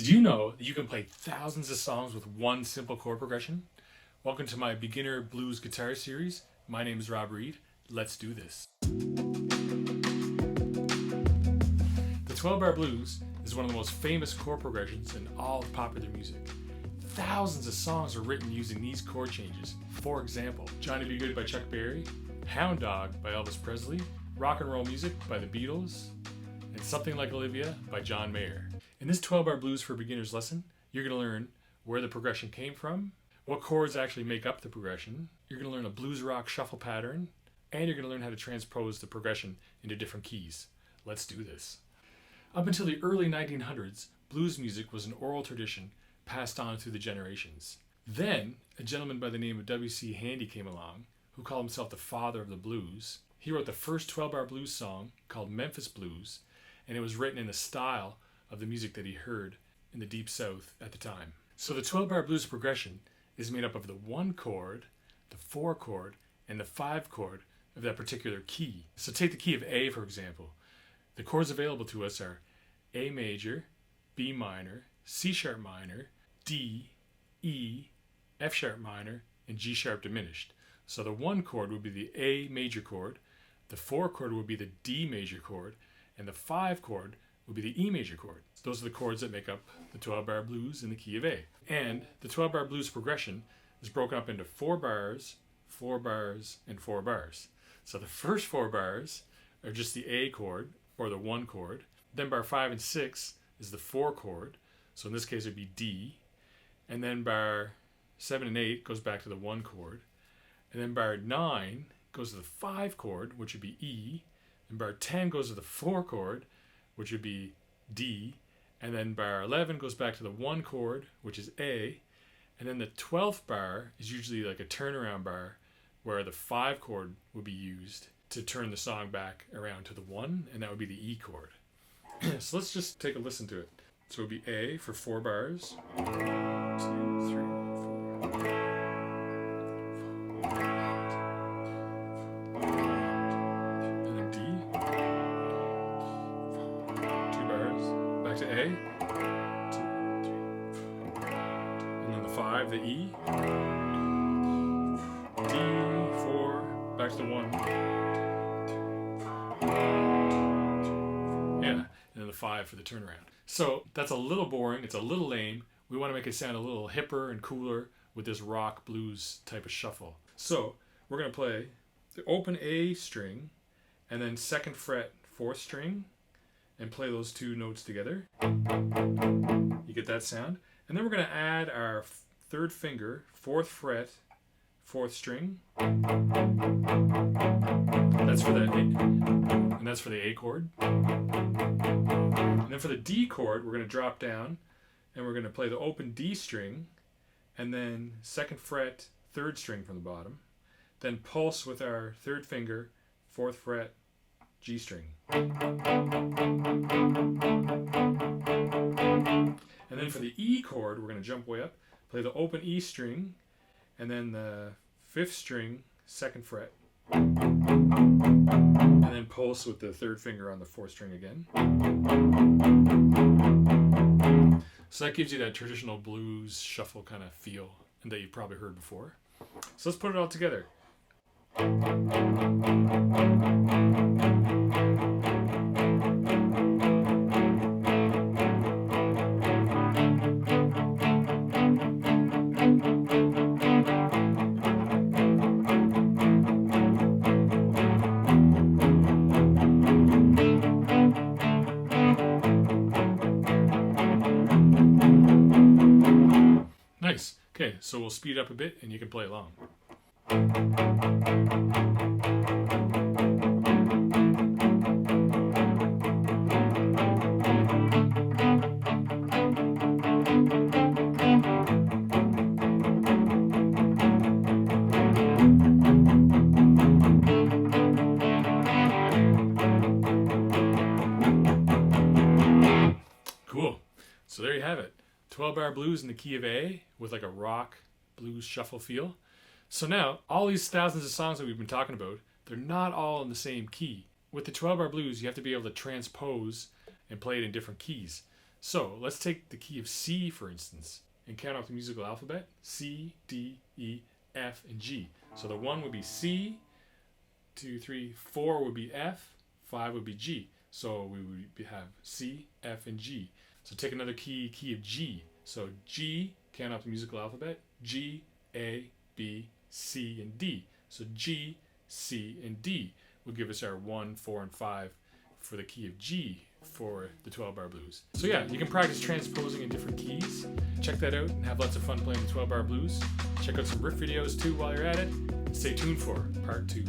Did you know that you can play thousands of songs with one simple chord progression? Welcome to my beginner blues guitar series. My name is Rob Reed. Let's do this. The 12-bar blues is one of the most famous chord progressions in all of popular music. Thousands of songs are written using these chord changes. For example, Johnny B. Good by Chuck Berry, Hound Dog by Elvis Presley, Rock and Roll Music by the Beatles, and Something Like Olivia by John Mayer. In this 12-bar blues for beginners lesson, you're going to learn where the progression came from, what chords actually make up the progression, you're going to learn a blues rock shuffle pattern, and you're going to learn how to transpose the progression into different keys. Let's do this. Up until the early 1900s, blues music was an oral tradition passed on through the generations. Then, a gentleman by the name of W.C. Handy came along, who called himself the father of the blues. He wrote the first 12-bar blues song called Memphis Blues, and it was written in the style of the music that he heard in the Deep South at the time. So the 12-bar blues progression is made up of the 1 chord, the 4 chord, and the 5 chord of that particular key. So take the key of A, for example. The chords available to us are A major, B minor, C sharp minor, D, E, F sharp minor, and G sharp diminished. So the 1 chord would be the A major chord, the 4 chord would be the D major chord, and the 5 chord would be the E major chord. Those are the chords that make up the 12-bar blues in the key of A. And the 12-bar blues progression is broken up into 4 bars, 4 bars, and 4 bars. So the first 4 bars are just the A chord, or the 1 chord. Then bar 5 and 6 is the 4 chord. So in this case it would be D. And then bar 7 and 8 goes back to the 1 chord. And then bar 9 goes to the 5 chord, which would be E. And bar 10 goes to the 4 chord, which would be D. And then bar 11 goes back to the 1 chord, which is A. And then the 12th bar is usually like a turnaround bar, where the 5 chord would be used to turn the song back around to the 1, and that would be the E chord. So let's just take a listen to it. So it would be A for 4 bars. 1, 2, 3, 4. And then D. 2 bars. Back to A. 2, 3, 4. And then the 5, the E. D, 4, back to the 1. Yeah, and then the 5 for the turnaround. So that's a little boring, it's a little lame. We want to make it sound a little hipper and cooler with this rock blues type of shuffle. So we're going to play the open A string and then 2nd fret 4th string and play those 2 notes together. You get that sound? And then we're going to add our 3rd finger, 4th fret, 4th string. That's for the A, and that's for the A chord. And then for the D chord, we're going to drop down and we're going to play the open D string and then 2nd fret, 3rd string from the bottom. Then pulse with our 3rd finger, 4th fret, G string. And then for the E chord, we're going to jump way up, play the open E string, and then the 5th string, 2nd fret, and then pulse with the 3rd finger on the 4th string again. So that gives you that traditional blues shuffle kind of feel and that you've probably heard before. So let's put it all together. Nice. Okay, so we'll speed up a bit and you can play along. Cool. So there you have it. 12-bar blues in the key of A with like a rock blues shuffle feel. So now, all these thousands of songs that we've been talking about, they're not all in the same key. With the 12-bar blues, you have to be able to transpose and play it in different keys. So let's take the key of C, for instance, and count off the musical alphabet. C, D, E, F, and G. So the 1 would be C, 2, 3, 4 would be F, 5 would be G. So we would have C, F, and G. So take another key of G. So G, count off the musical alphabet. G, A, B, C, and D. So G, C, and D will give us our 1, 4, and 5 for the key of G for the 12-bar blues. So yeah, you can practice transposing in different keys. Check that out and have lots of fun playing the 12-bar blues. Check out some riff videos too while you're at it. Stay tuned for part 2.